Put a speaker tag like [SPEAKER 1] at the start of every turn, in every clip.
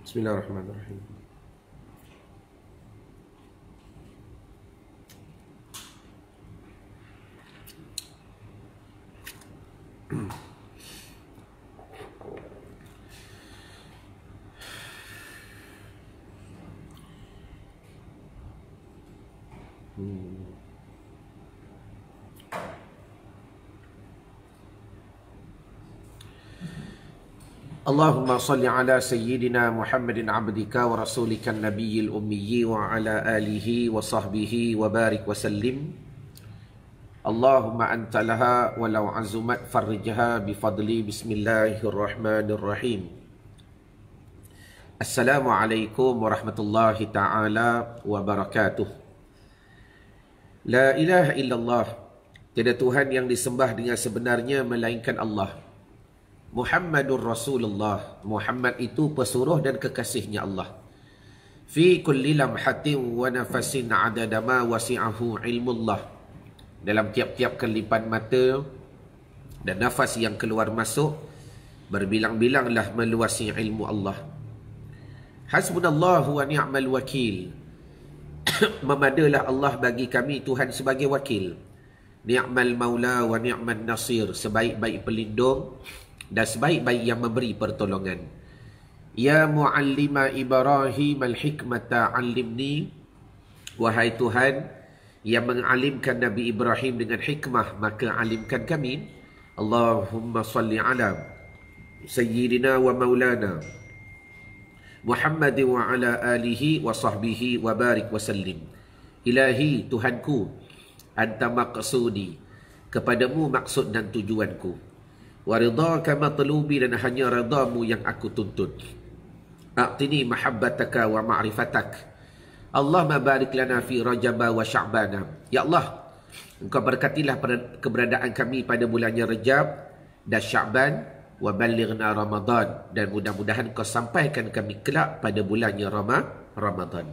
[SPEAKER 1] Bismillahirrahmanirrahim. Allahumma salli ala sayyidina Muhammadin abdika wa rasulika nabiyil ummiyi wa ala alihi wa sahbihi wa barik wa sallim. Allahumma anta laha walau azumat farrijha bifadli. Bismillahirrahmanirrahim. Assalamualaikum warahmatullahi ta'ala wabarakatuh. La ilaha illallah, tiada Tuhan yang disembah dengan sebenarnya melainkan Allah. Muhammadur Rasulullah, Muhammad itu pesuruh dan kekasihnya Allah. Fi kulli lamhatin wa nafasin adada ma wasi'ahu ilmullah, dalam tiap-tiap kelipan mata dan nafas yang keluar masuk, berbilang-bilanglah meluasi ilmu Allah. Hasbunallahu wa ni'mal wakil, memadalah Allah bagi kami Tuhan sebagai wakil. Ni'mal maula wa ni'man nasir, sebaik-baik pelindung dan sebaik-baik yang memberi pertolongan. Ya muallima Ibrahim al-hikmata allimni, wahai Tuhan yang mengalimkan Nabi Ibrahim dengan hikmah, maka alimkan kami. Allahumma salli ala sayyidina wa maulana Muhammad wa ala alihi wa sahbihi wa barik wa sallim. Ilahi, Tuhanku, anta maqsudi, kepadamu maksud dan tujuanku. Wa ridhaka matlubi, dan hanya redamu yang aku tuntut. A'tini mahabbataka wa ma'rifatak. Allahumma barik lana fi Rajaba wa Sya'bana. Ya Allah, Engkau berkatilah keberadaan kami pada bulannya Rajab dan Sya'ban, wa ballighna Ramadan, dan mudah-mudahan Kau sampaikan kami kelak pada bulannya Ramadan.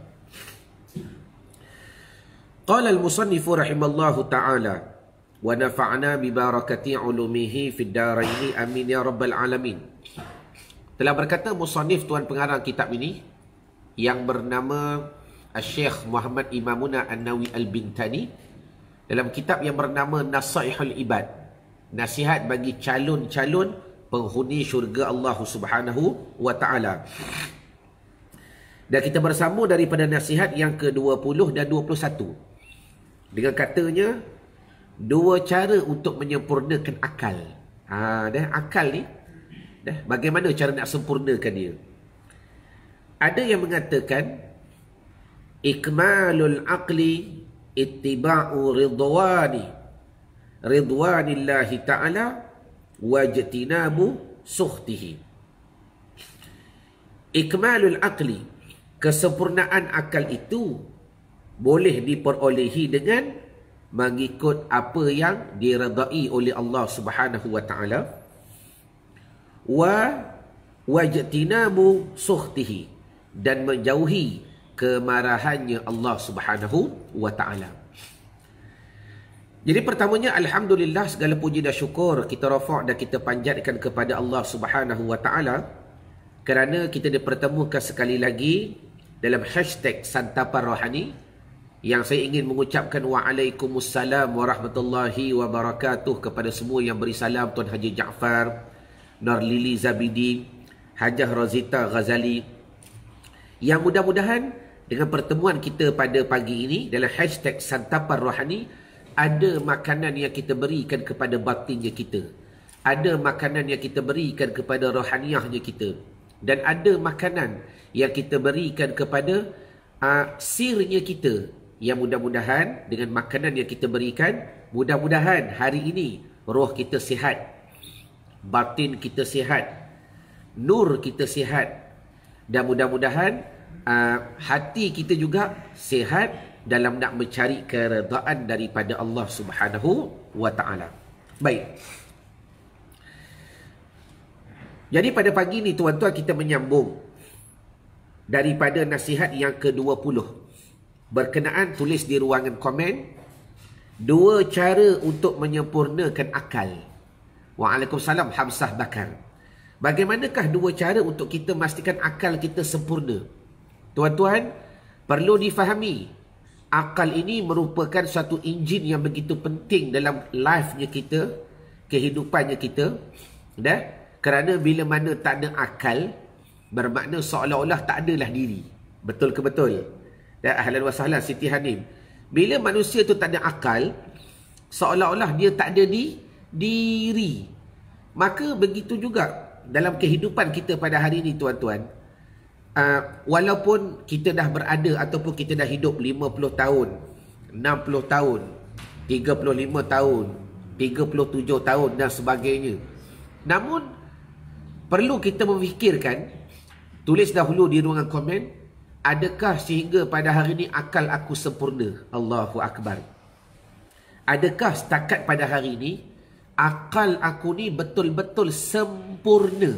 [SPEAKER 1] Qala al-musannifu rahimallahu ta'ala wa nafa'na bi barakati ulumihi fid daraini amin ya rabbal alamin. Telah berkata musannif, tuan pengarang kitab ini, yang bernama Syekh Muhammad Imamuna An-Nawawi Al-Bintani, dalam kitab yang bernama Nasaihul Ibad, nasihat bagi calon-calon penghuni syurga Allah Subhanahu wa ta'ala. Dan kita bersambung daripada nasihat yang ke-20 dan 21 dengan katanya, dua cara untuk menyempurnakan akal. Akal ni, bagaimana cara nak sempurnakan dia? Ada yang mengatakan ikmalul aqli ittiba'u ridwanillahi ta'ala wajtinabu sukhtihi. Ikmalul aqli, kesempurnaan akal itu boleh diperolehi dengan mengikut apa yang diredai oleh Allah Subhanahu wa ta'ala, wajtinabu sukhtihi, dan menjauhi kemarahannya Allah Subhanahu wa ta'ala. Jadi pertamanya, alhamdulillah, segala puji dan syukur kita rafa' dan kita panjatkan kepada Allah Subhanahu wa ta'ala kerana kita dipertemukan sekali lagi dalam hashtag Santapan Rohani, yang saya ingin mengucapkan waalaikumsalam warahmatullahi wabarakatuh kepada semua yang beri salam. Tuan Haji Jaafar, Nur Lili Zabidi, Hajah Rozita Ghazali, yang mudah-mudahan dengan pertemuan kita pada pagi ini dalam hashtag Santapan Rohani, ada makanan yang kita berikan kepada batinnya kita, ada makanan yang kita berikan kepada rohaniahnya kita, dan ada makanan yang kita berikan kepada sirnya kita, yang mudah-mudahan dengan makanan yang kita berikan, mudah-mudahan hari ini roh kita sihat, batin kita sihat, nur kita sihat, dan mudah-mudahan hati kita juga sihat dalam nak mencari keredaan daripada Allah Subhanahu wa ta'ala. Baik. Jadi pada pagi ni tuan-tuan, kita menyambung daripada nasihat yang ke-20. Berkenaan, tulis di ruangan komen, dua cara untuk menyempurnakan akal. Waalaikumsalam Hamzah Bakar. Bagaimanakah dua cara untuk kita memastikan akal kita sempurna? Tuan-tuan, perlu difahami, akal ini merupakan suatu enjin yang begitu penting dalam life-nya kita, kehidupannya kita. Kerana bila mana tak ada akal, bermakna seolah-olah tak adalah diri. Betul ke betul? Ahlan wa sahlan Siti Hanim. Bila manusia tu tak ada akal, seolah-olah dia tak ada diri. Maka begitu juga dalam kehidupan kita pada hari ini, tuan-tuan. Walaupun kita dah berada ataupun kita dah hidup 50 tahun, 60 tahun, 35 tahun, 37 tahun dan sebagainya. Namun, perlu kita memikirkan, tulis dahulu di ruangan komen, adakah sehingga pada hari ini akal aku sempurna? Allahu Akbar. Adakah setakat pada hari ini, akal aku ni betul-betul sempurna?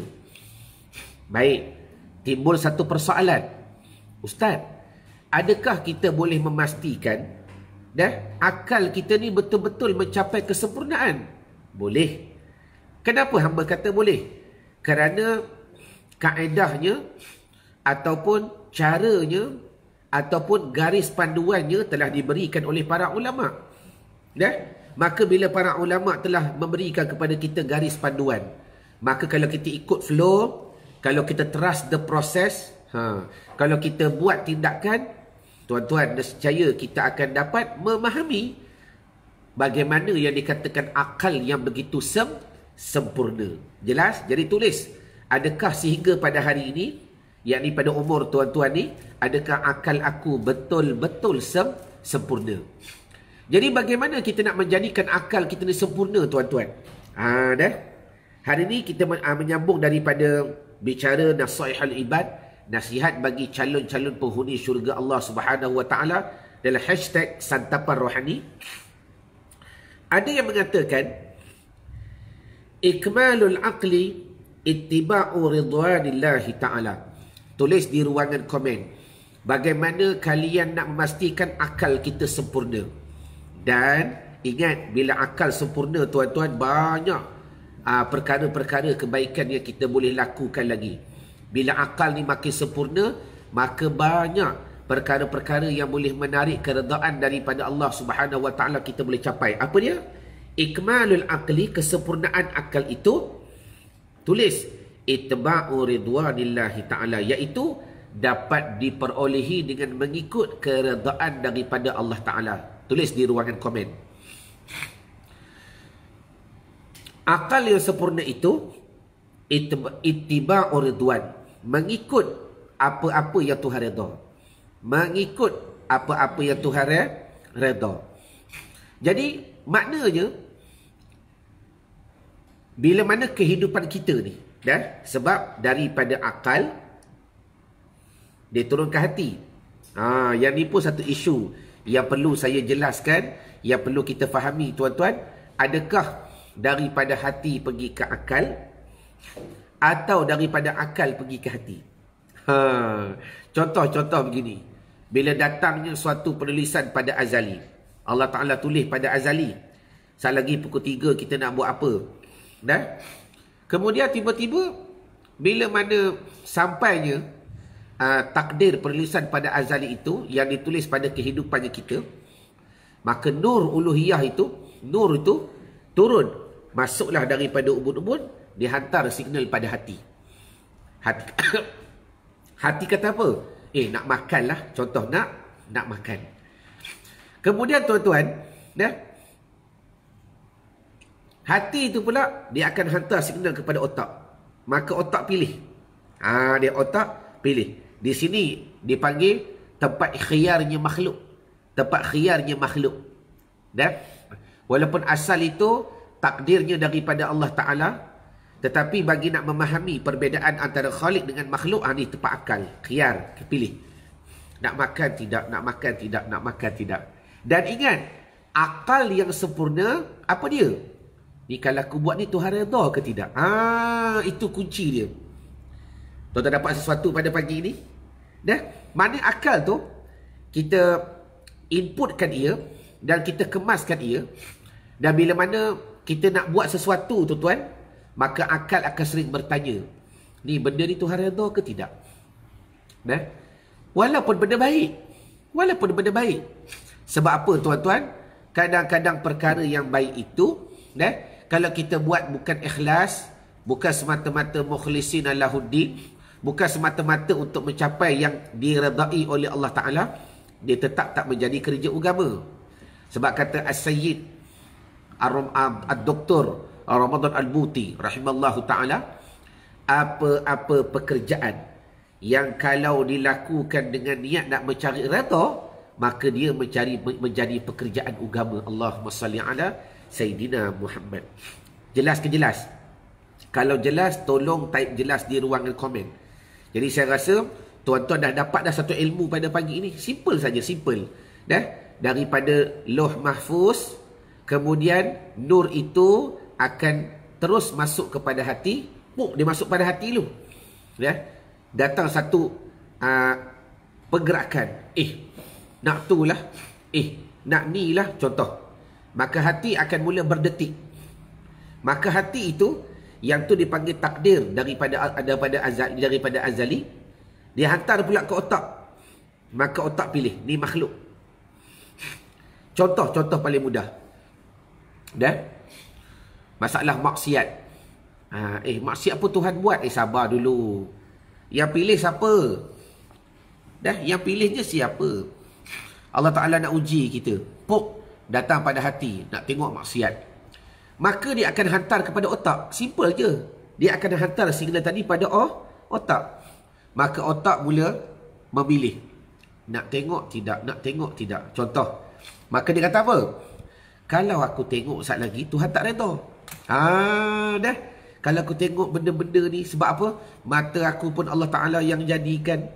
[SPEAKER 1] Baik, timbul satu persoalan. Ustaz, adakah kita boleh memastikan akal kita ni betul-betul mencapai kesempurnaan? Boleh. Kenapa hamba kata boleh? Kerana kaedahnya ataupun caranya ataupun garis panduannya telah diberikan oleh para ulama. Maka bila para ulama telah memberikan kepada kita garis panduan, maka kalau kita ikut flow, kalau kita trust the process, kalau kita buat tindakan, tuan-tuan, nescaya kita akan dapat memahami bagaimana yang dikatakan akal yang begitu sempurna. Jelas? Jadi tulis, adakah sehingga pada hari ini, yakni pada umur tuan-tuan ni, adakah akal aku betul-betul sempurna? Jadi bagaimana kita nak menjadikan akal kita ni sempurna, tuan-tuan? Hari ini kita menyambung daripada bicara Nasihatul Ibad, nasihat bagi calon-calon penghuni syurga Allah Subhanahu Wa Taala dalam hashtag Santapan Rohani. Ada yang mengatakan ikmalul aqli ittiba'u ridwanillahi ta'ala. Tulis di ruangan komen, bagaimana kalian nak memastikan akal kita sempurna? Dan ingat, bila akal sempurna, tuan-tuan, banyak perkara-perkara kebaikan yang kita boleh lakukan lagi. Bila akal ni makin sempurna, maka banyak perkara-perkara yang boleh menarik keredaan daripada Allah Subhanahu Wa Taala kita boleh capai. Apa dia? Ikmalul aqli, kesempurnaan akal itu. Tulis itba'u ridwanillahi ta'ala, iaitu dapat diperolehi dengan mengikut keredaan daripada Allah Ta'ala. Tulis di ruangan komen. Akal yang sempurna itu ittiba'u ridwan, mengikut apa-apa yang Tuhan redha. Mengikut apa-apa yang Tuhan redha. Jadi maknanya, bila mana kehidupan kita ni, sebab daripada akal dia turun ke hati. Yang ni pun satu isu yang perlu saya jelaskan, yang perlu kita fahami, tuan-tuan. Adakah daripada hati pergi ke akal, atau daripada akal pergi ke hati? Contoh-contoh begini. Bila datangnya suatu penulisan pada azali, Allah Ta'ala tulis pada azali, saat lagi pukul 3 kita nak buat apa, kemudian tiba-tiba bila mana sampainya takdir penulisan pada azali itu yang ditulis pada kehidupannya kita, maka nur uluhiyah itu, nur itu turun, masuklah daripada ubun-ubun, dihantar signal pada hati. Hati kata apa? Nak makan lah. Contoh, nak makan. Kemudian tuan-tuan, hati itu pula dia akan hantar signal kepada otak. Maka otak pilih. Dia otak pilih. Di sini dipanggil tempat khiyarnya makhluk. Tempat khiyarnya makhluk. Walaupun asal itu takdirnya daripada Allah Ta'ala, tetapi bagi nak memahami perbezaan antara Khalik dengan makhluk, ni tempat akal, khiyar, pilih. Nak makan tidak, nak makan tidak, nak makan tidak. Dan ingat, akal yang sempurna, apa dia? Ni kalau aku buat ni Tuhan redha ke tidak? Itu kunci dia. Tuan-tuan dapat sesuatu pada pagi ini? Mana akal tu, kita inputkan ia dan kita kemaskan ia. Dan bila mana kita nak buat sesuatu tuan-tuan, maka akal akan sering bertanya, ni benda ni Tuhan redha ke tidak? Walaupun benda baik. Sebab apa tuan-tuan? Kadang-kadang perkara yang baik itu, kalau kita buat bukan ikhlas, bukan semata-mata mukhlisin lahuddin, bukan semata-mata untuk mencapai yang diredai oleh Allah Ta'ala, dia tetap tak menjadi kerja agama. Sebab kata As-Sayyid Ad-Doktor Ramadan Al-Buti rahimallahu ta'ala, apa-apa pekerjaan yang kalau dilakukan dengan niat nak mencari redha, maka dia menjadi pekerjaan agama. Allahumma salli ala Sayyidina Muhammad. Jelas ke jelas? Kalau jelas, tolong type jelas di ruangan komen. Jadi saya rasa tuan-tuan dah dapat satu ilmu pada pagi ini. Simple saja, simple. Daripada Lauh Mahfuz, kemudian nur itu akan terus masuk kepada hati. Dia masuk pada hati lu. Datang satu pergerakan. Nak tu lah. Nak ni lah, contoh. Maka hati akan mula berdetik. Maka hati itu, yang tu dipanggil takdir daripada azali, dia hantar pula ke otak. Maka otak pilih, ni makhluk. Contoh paling mudah. Masalah maksiat. Maksiat apa Tuhan buat? Sabar dulu. Yang pilih siapa? Yang pilihnya siapa? Allah Ta'ala nak uji kita. Datang pada hati, nak tengok maksiat. Maka dia akan hantar kepada otak. Simple je. Dia akan hantar signal tadi pada otak. Maka otak mula memilih. Nak tengok tidak, nak tengok tidak. Contoh. Maka dia kata apa? Kalau aku tengok saat lagi, Tuhan tak redha. Kalau aku tengok benda-benda ni, sebab apa? Mata aku pun Allah Ta'ala yang jadikan.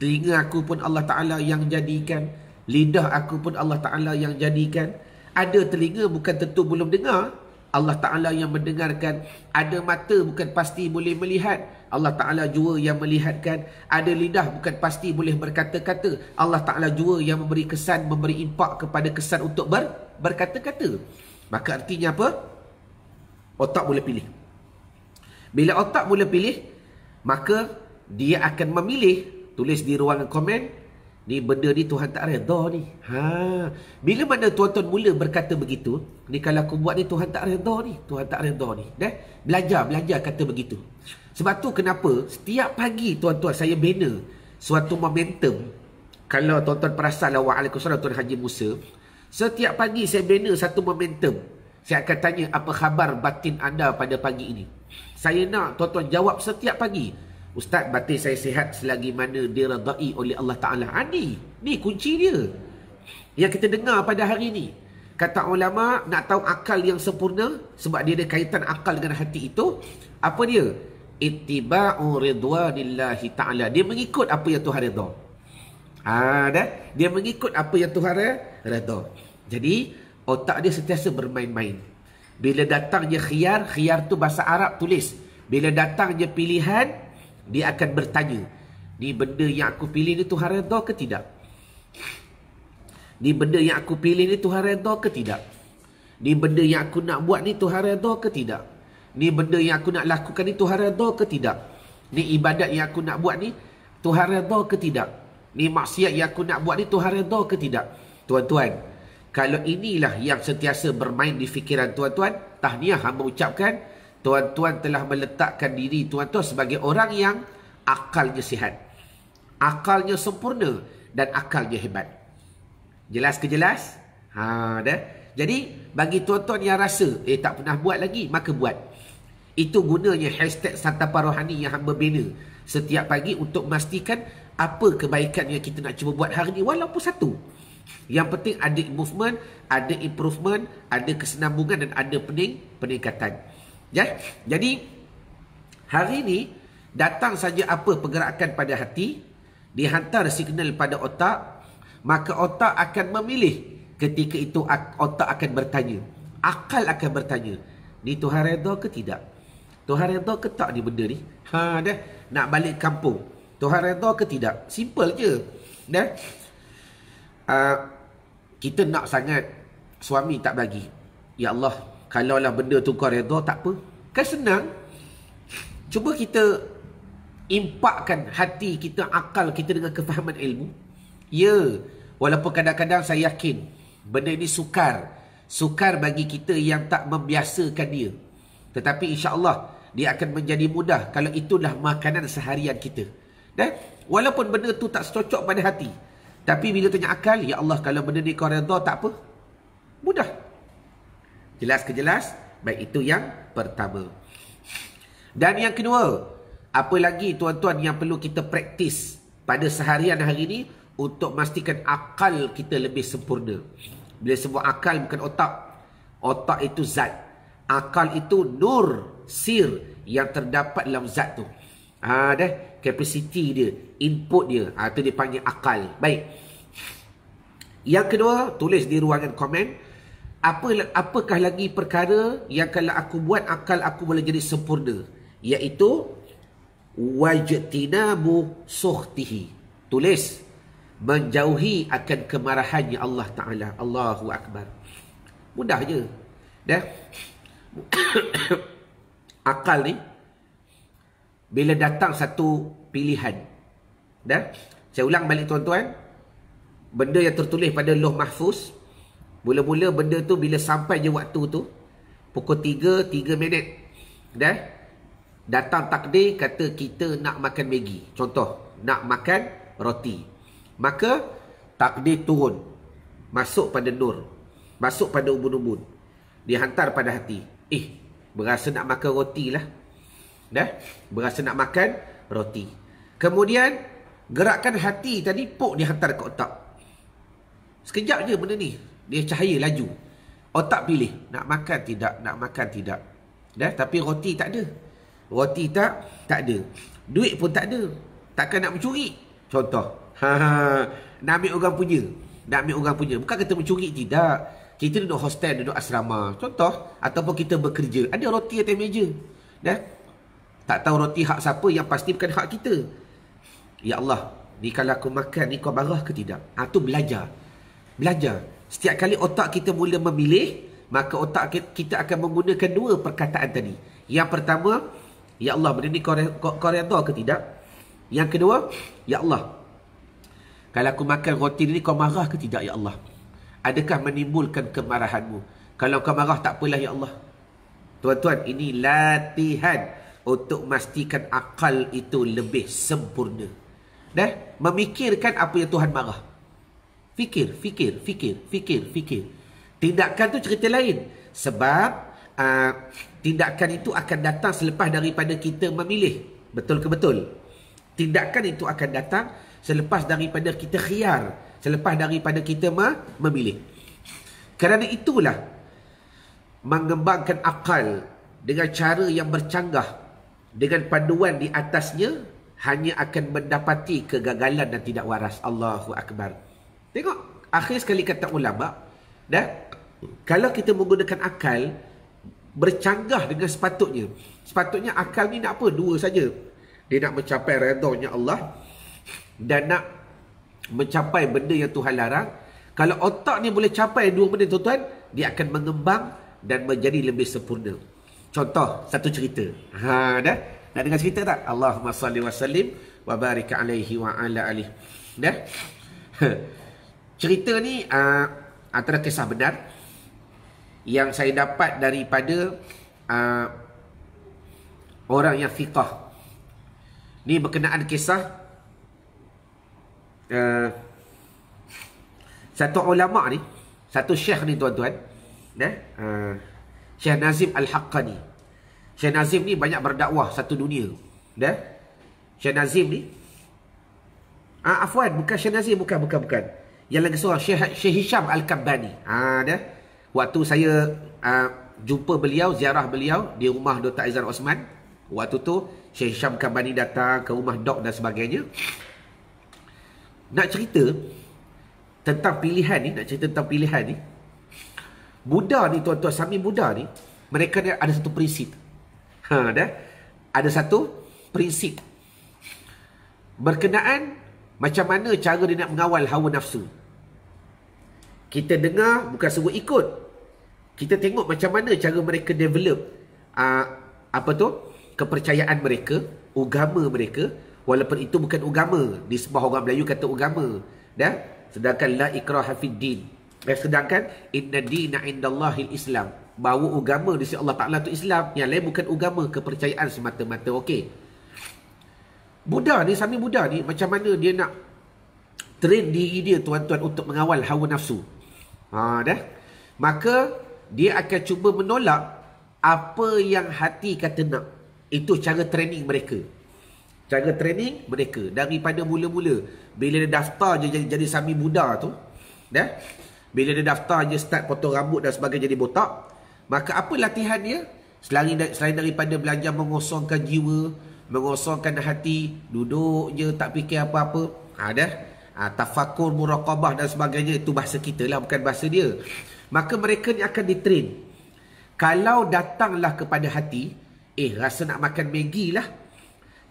[SPEAKER 1] Telinga aku pun Allah Ta'ala yang jadikan. Lidah aku pun Allah Ta'ala yang jadikan. Ada telinga bukan tentu belum dengar, Allah Ta'ala yang mendengarkan. Ada mata bukan pasti boleh melihat, Allah Ta'ala jua yang melihatkan. Ada lidah bukan pasti boleh berkata-kata, Allah Ta'ala jua yang memberi kesan, memberi impak kepada kesan untuk berkata-kata. Maka artinya apa? Otak boleh pilih. Bila otak mula pilih, maka dia akan memilih. Tulis di ruangan komen, ni benda ni Tuhan tak redha ni. Bila mana tuan-tuan mula berkata begitu, ni kalau aku buat ni Tuhan tak redha ni, Tuhan tak redha ni. Belajar kata begitu. Sebab tu kenapa setiap pagi tuan-tuan saya bina suatu momentum. Kalau tuan-tuan perasan lah, waalaikumsalam Tuan Haji Musa, setiap pagi saya bina satu momentum. Saya akan tanya, apa khabar batin anda pada pagi ini? Saya nak tuan-tuan jawab setiap pagi. Ustaz, batin saya sihat selagi mana diredai oleh Allah Ta'ala. Ni kunci dia yang kita dengar pada hari ni. Kata ulama, nak tahu akal yang sempurna, sebab dia ada kaitan akal dengan hati itu. Apa dia? Ittiba'u ridwanillahi ta'ala. Dia mengikut apa yang Tuhan redha. Dia mengikut apa yang Tuhan redha. Jadi otak dia sentiasa bermain-main. Bila datangnya khiyar tu bahasa Arab, tulis. Bila datangnya pilihan, dia akan bertanya, ni benda yang aku pilih ni Tuhan redha ke tidak? Ni benda yang aku pilih ni Tuhan redha ke tidak? Ni benda yang aku nak buat ni Tuhan redha ke tidak? Ni benda yang aku nak lakukan ni Tuhan redha ke tidak? Ni ibadat yang aku nak buat ni Tuhan redha ke tidak? Ni maksiat yang aku nak buat ni Tuhan redha ke tidak? Tuan-tuan, kalau inilah yang sentiasa bermain di fikiran tuan-tuan, tahniah hamba ucapkan, tuan-tuan telah meletakkan diri tuan-tuan sebagai orang yang akalnya sihat, akalnya sempurna dan akalnya hebat. Jelas ke jelas? Jadi bagi tuan-tuan yang rasa tak pernah buat lagi, maka buat. Itu gunanya hashtag Santapan Rohani yang hamba bina setiap pagi untuk memastikan apa kebaikan yang kita nak cuba buat hari ni, walaupun satu. Yang penting ada movement, ada improvement, ada kesenambungan dan ada peningkatan. Jadi hari ini datang saja apa pergerakan pada hati, dihantar signal pada otak, maka otak akan memilih. Ketika itu otak akan bertanya, akal akan bertanya, ni Tuhan redha ke tidak? Tuhan redha ke tak ni benda ni? Nak balik kampung, Tuhan redha ke tidak? Simple je. Kita nak sangat, suami tak bagi. Ya Allah, kalaulah benda tu kau redha, tak apa. Kan senang. Cuba kita impakkan hati kita, akal kita dengan kefahaman ilmu. Ya, walaupun kadang-kadang saya yakin benda ini sukar. Sukar bagi kita yang tak membiasakan dia. Tetapi insya-Allah dia akan menjadi mudah kalau itulah makanan seharian kita. Dan walaupun benda tu tak cocok pada hati, tapi bila tanya akal, ya Allah, kalau benda ni kau redha, tak apa. Mudah. Jelas ke jelas? Baik, itu yang pertama. Dan yang kedua, apa lagi tuan-tuan yang perlu kita praktis pada seharian hari ini untuk memastikan akal kita lebih sempurna. Bila sebut akal bukan otak. Otak itu zat. Akal itu nur, sir yang terdapat dalam zat tu. Capacity dia, input dia, itu dipanggil akal. Baik. Yang kedua, tulis di ruangan komen, apakah lagi perkara yang kalau aku buat akal aku boleh jadi sempurna, iaitu wajtinabu sukhtihi. Tulis, menjauhi akan kemarahannya Allah Ta'ala. Allahu Akbar. Mudah je. Dah. Akal ni, bila datang satu pilihan, dah, saya ulang balik tuan-tuan, benda yang tertulis pada Lauh Mahfuz, mula-mula benda tu bila sampai je waktu tu, pukul 3 minit, dah, datang takdir kata kita nak makan Maggi, contoh, nak makan roti. Maka takdir turun, masuk pada nur, masuk pada ubun-ubun, dihantar pada hati. Berasa nak makan roti lah. Dah, berasa nak makan roti. Kemudian gerakan hati tadi dihantar ke otak. Sekejap je benda ni, dia cahaya laju. Otak pilih, nak makan tidak, nak makan tidak. Dah, tapi roti tak ada. Roti tak ada. Duit pun tak ada. Takkan nak mencuri. Contoh, nak ambil orang punya. Nak ambil orang punya. Bukan kata mencuri, tidak. Kita duduk hostel, duduk asrama, contoh, ataupun kita bekerja, ada roti atas meja. Dah, tak tahu roti hak siapa, yang pasti bukan hak kita. Ya Allah, ni kalau aku makan ni kau marah ke tidak? Tu belajar. Belajar. Setiap kali otak kita mula memilih, maka otak kita akan menggunakan dua perkataan tadi. Yang pertama, ya Allah, benda ni kau redha ke tidak? Yang kedua, ya Allah, kalau aku makan roti ni kau marah ke tidak, ya Allah? Adakah menimbulkan kemarahanmu? Kalau kau marah, tak apalah, ya Allah. Tuan-tuan, ini latihan untuk memastikan akal itu lebih sempurna. Dah, memikirkan apa yang Tuhan marah. Fikir. Tindakan tu cerita lain. Sebab tindakan itu akan datang selepas daripada kita memilih. Betul ke betul? Tindakan itu akan datang selepas daripada kita khiyar. Selepas daripada kita memilih. Kerana itulah mengembangkan akal dengan cara yang bercanggah, dengan panduan di atasnya, hanya akan mendapati kegagalan dan tidak waras. Allahu Akbar. Tengok, akhir sekali kata ulama, dah, kalau kita menggunakan akal bercanggah dengan sepatutnya. Sepatutnya akal ni nak apa? Dua saja. Dia nak mencapai redha-Nya Allah dan nak mencapai benda yang Tuhan larang. Kalau otak ni boleh capai dua benda, tuan-tuan, dia akan mengembang dan menjadi lebih sempurna. Contoh, satu cerita. Dah? Nak dengar cerita tak? Allahumma salli wa sallim wa barik alaihi wa ala alihi. Dah? Cerita ni antara kisah benar yang saya dapat daripada orang yang fiqah. Ni berkenaan kisah satu ulama ni, satu syekh ni, tuan-tuan, Syekh Nazim Al-Haqqani. Syekh Nazim ni banyak berdakwah satu dunia. Dah? Syekh Nazim ni, afwan, bukan Syekh Nazim, bukan. Yang lagi seorang, Syekh Hisham Al-Kabbani. Dah? Waktu saya jumpa beliau, ziarah beliau di rumah Dr. Aizan Osman, waktu tu Syekh Hisham Al-Kabbani datang ke rumah Dok dan sebagainya. Nak cerita tentang pilihan ni, Buddha ni, tuan-tuan, Sami Buddha ni, mereka ni ada satu prinsip. Dah? Ada satu prinsip berkenaan macam mana cara dia nak mengawal hawa nafsu. Kita dengar bukan suruh ikut, kita tengok macam mana cara mereka develop apa tu, kepercayaan mereka, agama mereka, walaupun itu bukan agama. Di sebuah orang Melayu kata agama, dah. Sedangkan la ikraha fid din. Sedangkan inna dina indallahil Islam. Bahawa agama di sisi Allah Taala tu Islam, yang lain bukan agama, kepercayaan semata-mata. Okey. Buddha ni, Sami Buddha ni, macam mana dia nak train diri dia tuan-tuan untuk mengawal hawa nafsu. Dah. Maka dia akan cuba menolak apa yang hati kata nak. Itu cara training mereka. Cara training mereka daripada mula-mula. Bila dia daftar je jadi Sami Buddha tu, dah. Bila dia daftar je start potong rambut dan sebagainya jadi botak, maka apa latihan dia? Selain daripada belajar mengosongkan jiwa, mengosongkan hati, duduk je tak fikir apa-apa. Dah. Tafakur, muraqabah dan sebagainya, itu bahasa kita lah, bukan bahasa dia. Maka mereka ni akan ditrain. Kalau datanglah kepada hati, rasa nak makan Maggi lah.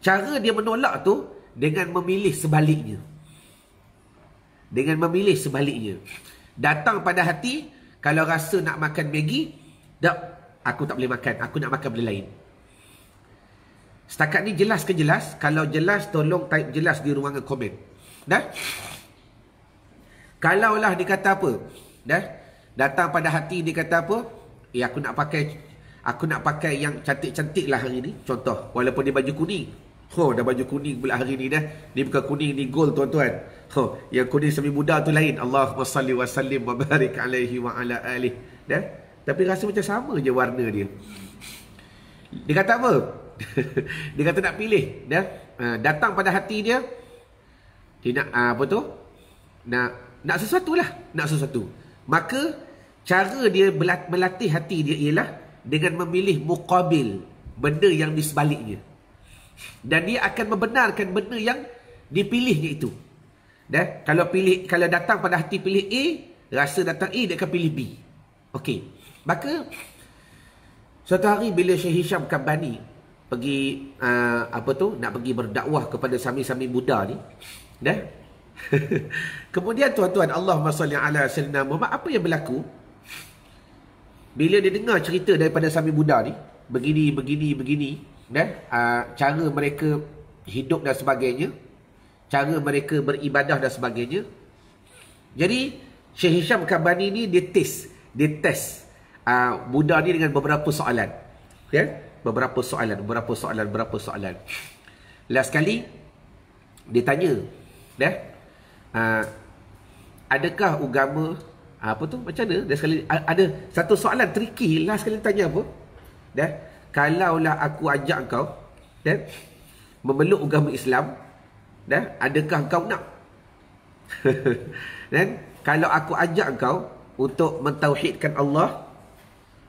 [SPEAKER 1] Cara dia menolak tu dengan memilih sebaliknya. Dengan memilih sebaliknya. Datang pada hati, kalau rasa nak makan Maggi, tak, aku tak boleh makan, aku nak makan benda lain. Setakat ni jelas ke jelas? Kalau jelas, tolong type jelas di ruangan komen. Dah? Kalaulah dia kata apa? Dah? Datang pada hati dia kata apa? Aku nak pakai yang cantik-cantik lah hari ni. Contoh, walaupun dia baju kuning. Dah baju kuning pula hari ni dah. Ni bukan kuning, ni gold tuan-tuan. Yang kuning Sami Buddha tu lain. Allahumma salli wa sallim wa barik alaihi wa ala alih. Dah? Tapi rasa macam sama je warna dia. Dia kata apa? Dia kata nak pilih. Dah? Datang pada hati dia. Dia nak apa tu? Nak sesuatu lah. Nak sesuatu. Maka cara dia melatih hati dia ialah dengan memilih muqabil, benda yang di sebaliknya. Dan dia akan membenarkan benda yang dipilihnya itu. Dah? Kalau datang pada hati pilih A, rasa datang A, dia akan pilih B. Okey. Maka suatu hari bila Syekh Hisham Kabbani pergi nak pergi berdakwah kepada Sami-Sami Buddha ni, dah? Kemudian tuan-tuan, Allahumma salli ala sayyidina Muhammad, apa yang berlaku bila dia dengar cerita daripada Sami Buddha ni, begini, dah? Cara mereka hidup dan sebagainya, cara mereka beribadah dan sebagainya. Jadi Syekh Hisham Kabbani ni dia test Buddha ni dengan beberapa soalan. Beberapa soalan. Last sekali dia tanya, dah? Adakah agama macam mana? Dah sekali ada satu soalan tricky. Last sekali tanya apa? Dah? Kalaulah aku ajak kau, dah, memeluk agama Islam, dah, adakah kau nak? Dan kalau aku ajak kau untuk mentauhidkan Allah,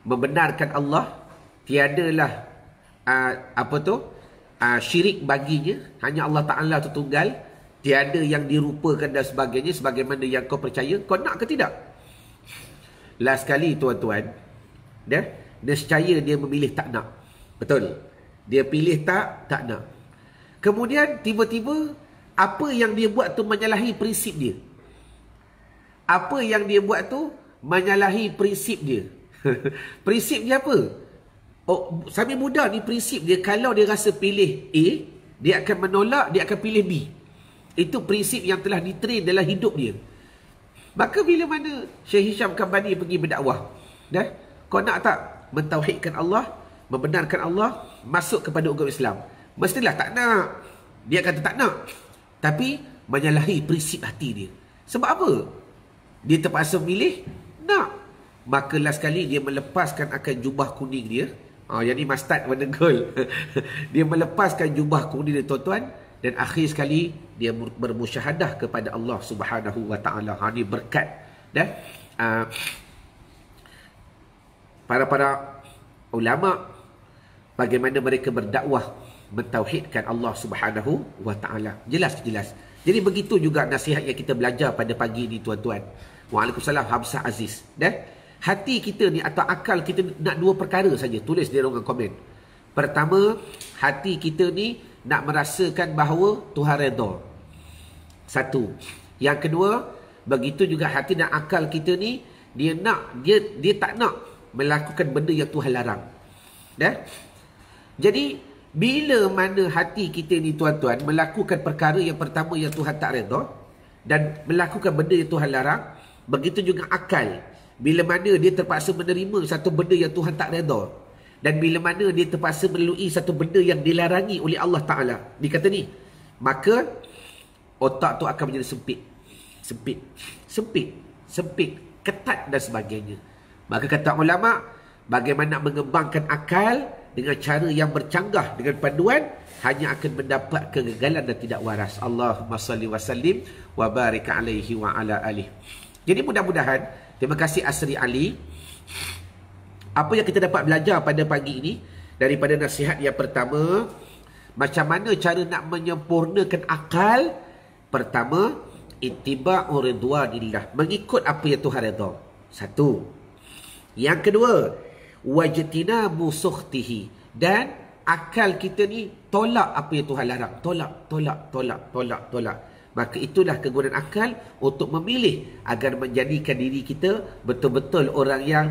[SPEAKER 1] membenarkan Allah, tiadalah syirik baginya, hanya Allah Ta'ala tu tunggal, tiada yang dirupakan dan sebagainya, sebagaimana yang kau percaya, kau nak ke tidak? Last sekali tuan-tuan, dah, nescaya dia memilih tak nak. Betul? Dia pilih tak nak. Kemudian tiba-tiba apa yang dia buat tu menyalahi prinsip dia. Apa yang dia buat tu menyalahi prinsip dia. Prinsip dia apa? Sami Buddha ni prinsip dia, kalau dia rasa pilih A, dia akan menolak, dia akan pilih B. Itu prinsip yang telah ditrain dalam hidup dia. Maka bila mana Syekh Hisham Kabbani pergi berdakwah, dah, kau nak tak mentauhidkan Allah, membenarkan Allah, masuk kepada agama Islam? Mestilah tak nak. Dia kata tak nak, tapi menyalahi prinsip hati dia. Sebab apa? Dia terpaksa memilih nak. Maka last kali dia melepaskan akan jubah kuning dia. Yang ni mustard warna gold. Dia melepaskan jubah kuning dia tuan-tuan, dan akhir sekali dia bermusyahadah kepada Allah Subhanahu wa taala. Ini berkat dah para ulama, bagaimana mereka berdakwah mentauhidkan Allah Subhanahu wa taala. Jelas. Jadi begitu juga nasihat yang kita belajar pada pagi ni tuan-tuan. Waalaikumsalam Hamzah Aziz. Dah? Hati kita ni atau akal kita nak dua perkara saja. Tulis di ruangan komen. Pertama, hati kita ni nak merasakan bahawa Tuhan redha. Satu. Yang kedua, begitu juga hati dan akal kita ni dia tak nak melakukan benda yang Tuhan larang. Jadi bila mana hati kita ni tuan-tuan melakukan perkara yang pertama yang Tuhan tak redha dan melakukan benda yang Tuhan larang, begitu juga akal. Bila mana dia terpaksa menerima satu benda yang Tuhan tak redha, dan bila mana dia terpaksa melalui satu benda yang dilarangi oleh Allah Ta'ala, dikata ni, maka otak tu akan menjadi sempit, ketat dan sebagainya. Maka kata ulama, bagaimana mengembangkan akal dengan cara yang bercanggah dengan panduan, hanya akan mendapat kegagalan dan tidak waras. Allahumma salli wa sallim wa barik alaihi wa ala alihi. Jadi mudah-mudahan, terima kasih Asri Ali, apa yang kita dapat belajar pada pagi ini daripada nasihat yang pertama, macam mana cara nak menyempurnakan akal. Pertama, ittiba'u ridwanillah, mengikut apa yang Tuhan redha. Satu. Yang kedua, wajtinabu sukhtihi, dan akal kita ni tolak apa yang Tuhan larang. Tolak. Maka itulah kegunaan akal untuk memilih agar menjadikan diri kita betul-betul orang yang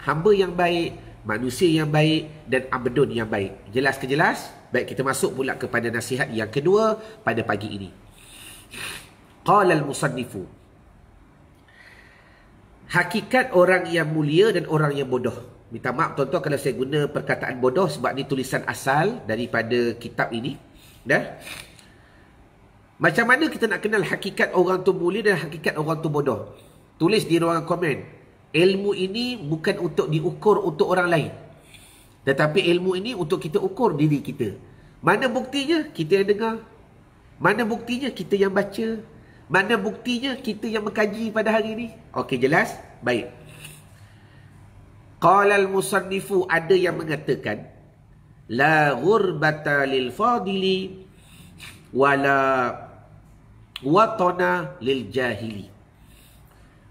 [SPEAKER 1] hamba yang baik, manusia yang baik dan abdun yang baik. Jelas ke jelas? Baik, kita masuk pula kepada nasihat yang kedua pada pagi ini. Qala al-musannifu, hakikat orang yang mulia dan orang yang bodoh. Minta maaf tuan-tuan kalau saya guna perkataan bodoh, sebab ni tulisan asal daripada kitab ini. Macam mana kita nak kenal hakikat orang tu mulia dan hakikat orang tu bodoh? Tulis di ruangan komen. Ilmu ini bukan untuk diukur untuk orang lain, tetapi ilmu ini untuk kita ukur diri kita. Mana buktinya? Kita yang dengar. Mana buktinya? Kita yang baca. Mana buktinya? Kita yang mengkaji pada hari ini. Okey, jelas? Baik. Qala al-musannifu, ada yang mengatakan la ghurbata lil fadili wala watana lil jahili.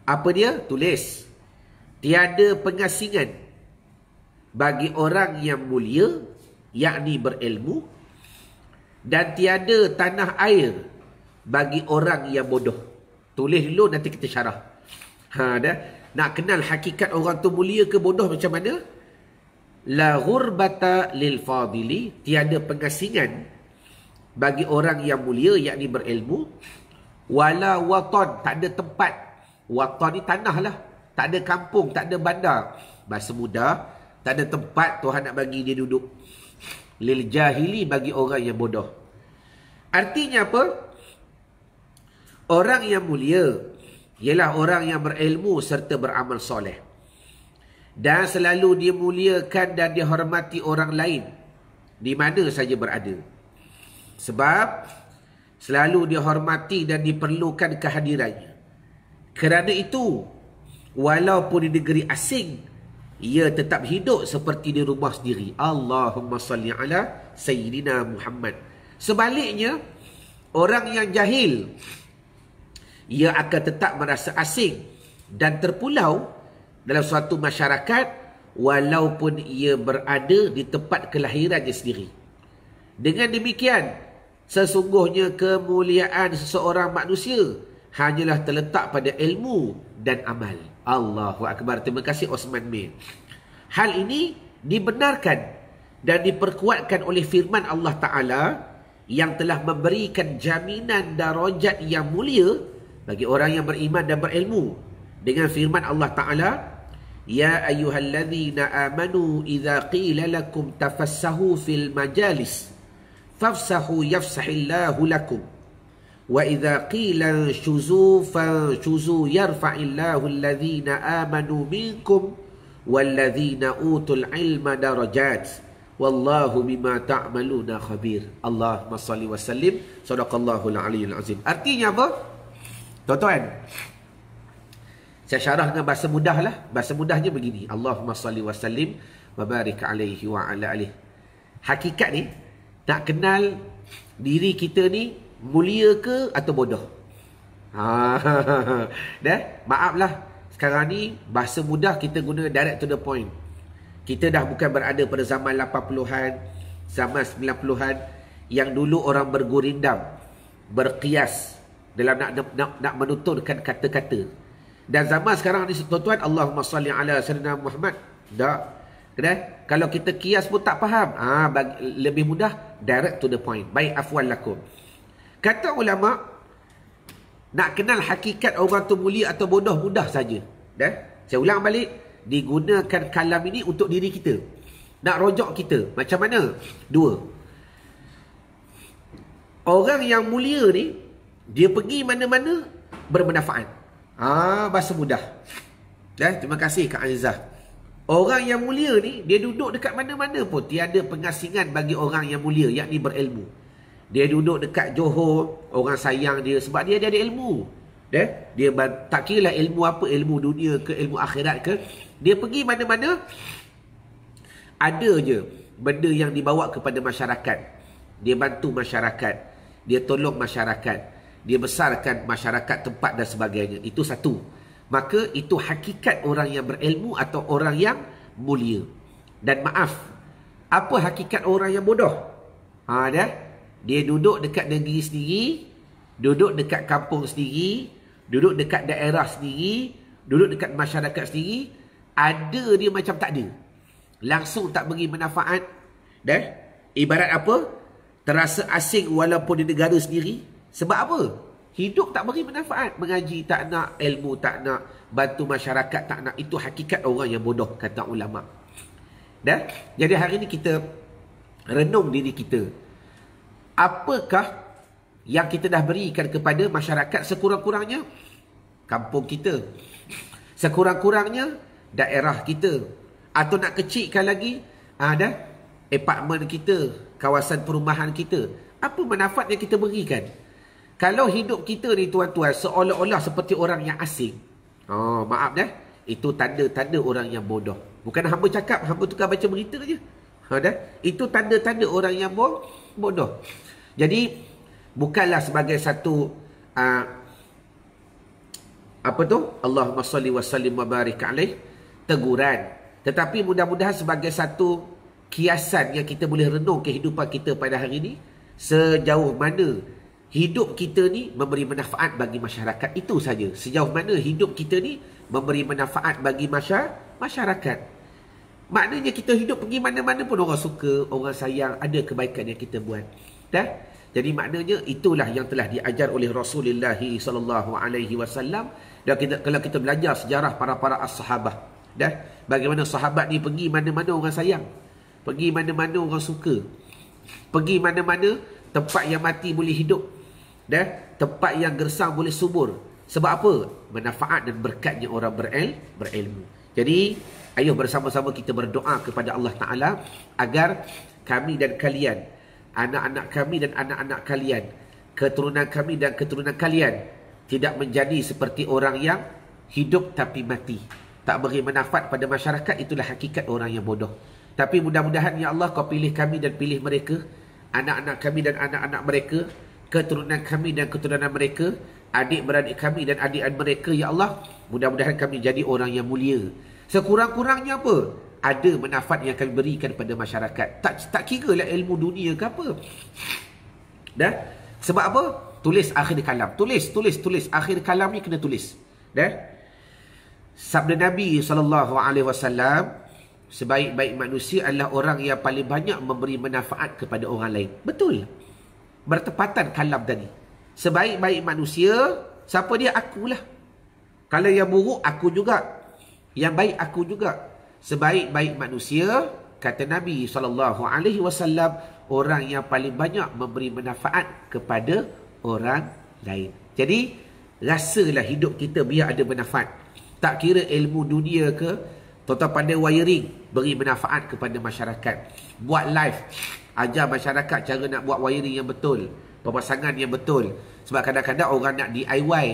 [SPEAKER 1] Apa dia? Tulis, tiada pengasingan bagi orang yang mulia, yakni berilmu, dan tiada tanah air bagi orang yang bodoh. Tulis dulu, nanti kita syarah. Dah. Nak kenal hakikat orang tu mulia ke bodoh macam mana? La ghurbata lil fadili, tiada pengasingan bagi orang yang mulia, yakni berilmu. Wala watan, tak ada tempat. Watan ni tanah lah. Tak ada kampung, tak ada bandar. Bahasa mudah, tak ada tempat Tuhan nak bagi dia duduk. Lil jahili, bagi orang yang bodoh. Artinya apa? Orang yang mulia ialah orang yang berilmu serta beramal soleh, dan selalu dimuliakan dan dihormati orang lain di mana saja berada. Sebab selalu dihormati dan diperlukan kehadirannya. Kerana itu, walaupun di negeri asing, ia tetap hidup seperti di rumah sendiri. Allahumma salli ala Sayyidina Muhammad. Sebaliknya, orang yang jahil, ia akan tetap merasa asing dan terpulau dalam suatu masyarakat walaupun ia berada di tempat kelahirannya sendiri. Dengan demikian, sesungguhnya kemuliaan seseorang manusia hanyalah terletak pada ilmu dan amal. Allahu Akbar. Terima kasih Osman Mir. Hal ini dibenarkan dan diperkuatkan oleh firman Allah Ta'ala yang telah memberikan jaminan darajat yang mulia bagi orang yang beriman dan berilmu, dengan firman Allah Ta'ala, ya ayyuhalladzina amanu idza qila lakum tafassahu fil majalis fafsahu yafsahillahu lakum wa idza qila shuzu fashuzu yarfa'illahu alladzina amanu minkum walladzina utul ilma darajat wallahu bima ta'maluna khabir. Allahumma salli wa sallim sadaqallahul aliyyil azim. Artinya apa? Tuan-tuan, saya syarah dengan bahasa mudah lah. Bahasa mudahnya begini. Allahumma salli wa sallim wa barik alaihi wa ala alihi. Hakikat ni, nak kenal diri kita ni mulia ke atau bodoh. Dah, maaflah. Sekarang ni bahasa mudah kita guna direct to the point. Kita dah bukan berada pada zaman 80-an, zaman 90-an yang dulu orang bergurindam, berkias dalam nak menuturkan kata-kata. Dan zaman sekarang ni tuan-tuan, Allahumma salli ala Sayyidina Muhammad, Tak. Kena? Kalau kita kias pun tak faham. Lebih mudah, direct to the point. Baik, afwan lakum. Kata ulama, nak kenal hakikat orang tu mulia atau bodoh mudah saja. Dah? Saya ulang balik, digunakan kalam ini untuk diri kita. Nak rojok kita. Macam mana? Dua. Orang yang mulia ni, dia pergi mana-mana bermanfaat. Bahasa mudah. Terima kasih Kak Aizah. Orang yang mulia ni, dia duduk dekat mana-mana pun tiada pengasingan bagi orang yang mulia, yakni berilmu. Dia duduk dekat Johor, orang sayang dia sebab dia ada ilmu. Dia tak kira lah ilmu apa, ilmu dunia ke ilmu akhirat ke, dia pergi mana-mana ada je benda yang dibawa kepada masyarakat. Dia bantu masyarakat, dia tolong masyarakat, dia besarkan masyarakat tempat dan sebagainya. Itu satu. Maka itu hakikat orang yang berilmu atau orang yang mulia. Dan maaf, apa hakikat orang yang bodoh? Dia duduk dekat negeri sendiri, duduk dekat kampung sendiri, duduk dekat daerah sendiri, duduk dekat masyarakat sendiri, ada dia macam tak ada. Langsung tak beri manfaat. Ibarat apa? Terasa asing walaupun di negara sendiri. Sebab apa? Hidup tak beri manfaat. Mengaji tak nak, ilmu tak nak, bantu masyarakat tak nak. Itu hakikat orang yang bodoh, kata ulama. Jadi hari ini kita renung diri kita. Apakah yang kita dah berikan kepada masyarakat sekurang-kurangnya? Kampung kita. Sekurang-kurangnya daerah kita. Atau nak kecilkan lagi, apartmen kita, kawasan perumahan kita. Apa manfaat yang kita berikan? Kalau hidup kita ni tuan-tuan seolah-olah seperti orang yang asing. Maaf itu tanda-tanda orang yang bodoh. Bukan hamba cakap, hamba tukar baca berita je. Itu tanda-tanda orang yang bodoh. Jadi bukanlah sebagai satu Allahumma salli wa sallim wa barik alaih, teguran. Tetapi mudah-mudahan sebagai satu kiasan yang kita boleh renung kehidupan kita pada hari ini, sejauh mana hidup kita ni memberi manfaat bagi masyarakat. Itu saja. Sejauh mana hidup kita ni memberi manfaat bagi masyarakat. Maknanya kita hidup pergi mana-mana pun orang suka, orang sayang, ada kebaikan yang kita buat. Jadi maknanya itulah yang telah diajar oleh Rasulullah SAW. Dan kalau kita belajar sejarah para as-sahabah, bagaimana sahabat ni pergi mana-mana orang sayang, pergi mana-mana orang suka, pergi mana-mana tempat yang mati boleh hidup, tempat yang gersang boleh subur. Sebab apa? Manfaat dan berkatnya orang berilmu. Jadi ayuh bersama-sama kita berdoa kepada Allah Ta'ala agar kami dan kalian, anak-anak kami dan anak-anak kalian, keturunan kami dan keturunan kalian tidak menjadi seperti orang yang hidup tapi mati, tak beri manfaat pada masyarakat. Itulah hakikat orang yang bodoh. Tapi mudah-mudahan ya Allah, kau pilih kami dan pilih mereka, anak-anak kami dan anak-anak mereka, keturunan kami dan keturunan mereka, adik-beradik kami dan adik-adik mereka, ya Allah, mudah-mudahan kami jadi orang yang mulia. Sekurang-kurangnya apa? Ada manfaat yang kami berikan pada masyarakat. Tak kira lah ilmu dunia ke apa. Sebab apa? Tulis akhir kalam. Tulis. Akhir kalam ni kena tulis. Sabda Nabi SAW, sebaik-baik manusia adalah orang yang paling banyak memberi manfaat kepada orang lain. Betul. Bertepatan kalam tadi. Sebaik-baik manusia, siapa dia? Akulah. Kalau yang buruk, aku juga. Yang baik, aku juga. Sebaik-baik manusia, kata Nabi SAW, orang yang paling banyak memberi manfaat kepada orang lain. Jadi, rasalah hidup kita biar ada manfaat. Tak kira ilmu dunia ke, tuan-tuan pandai wiring, beri manfaat kepada masyarakat. Buat live, ajar masyarakat cara nak buat wiring yang betul, pemasangan yang betul. Sebab kadang-kadang orang nak DIY,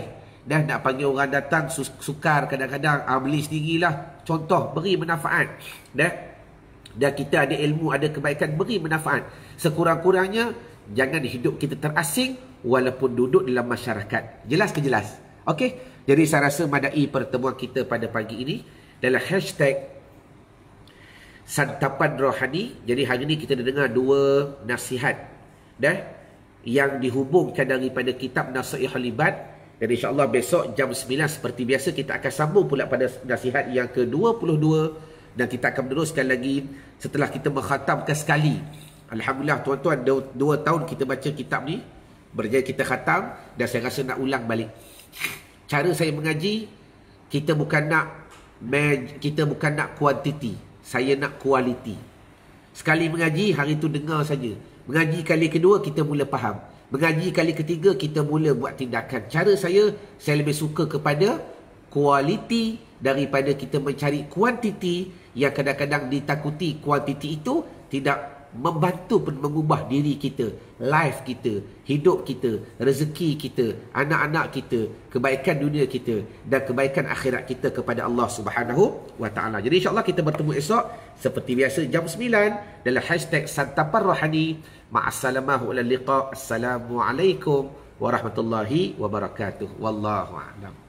[SPEAKER 1] nak panggil orang datang sukar, kadang-kadang beli sendirilah. Contoh, beri manfaat. Dan kita ada ilmu, ada kebaikan, beri manfaat. Sekurang-kurangnya jangan hidup kita terasing walaupun duduk dalam masyarakat. Jelas ke jelas? Okey. Jadi saya rasa madai pertemuan kita pada pagi ini dalam hashtag santapan rohani. Jadi hari ini kita dengar dua nasihat yang dihubungkan daripada kitab Nasihatul Ibad. Dan insya-Allah besok jam 9 seperti biasa kita akan sambung pula pada nasihat yang ke-22 Dan kita akan meneruskan lagi setelah kita mengkhatamkan sekali. Alhamdulillah tuan-tuan, 2 tahun kita baca kitab ni, berjaya kita khatam, dan saya rasa nak ulang balik. Cara saya mengaji, kita bukan nak kuantiti, saya nak kualiti. Sekali mengaji, hari tu dengar saja. Mengaji kali kedua, kita mula faham. Mengaji kali ketiga, kita mula buat tindakan. Cara saya lebih suka kepada kualiti daripada kita mencari kuantiti yang kadang-kadang ditakuti kuantiti itu tidak membantu pun mengubah diri kita, life kita, hidup kita, rezeki kita, anak-anak kita, kebaikan dunia kita dan kebaikan akhirat kita kepada Allah Subhanahu wa taala. Jadi insya-Allah kita bertemu esok seperti biasa jam 9 dalam hashtag Santapan Rohani. Ma'assalamah wa liqa. Assalamualaikum warahmatullahi wabarakatuh. Wallahu a'lam.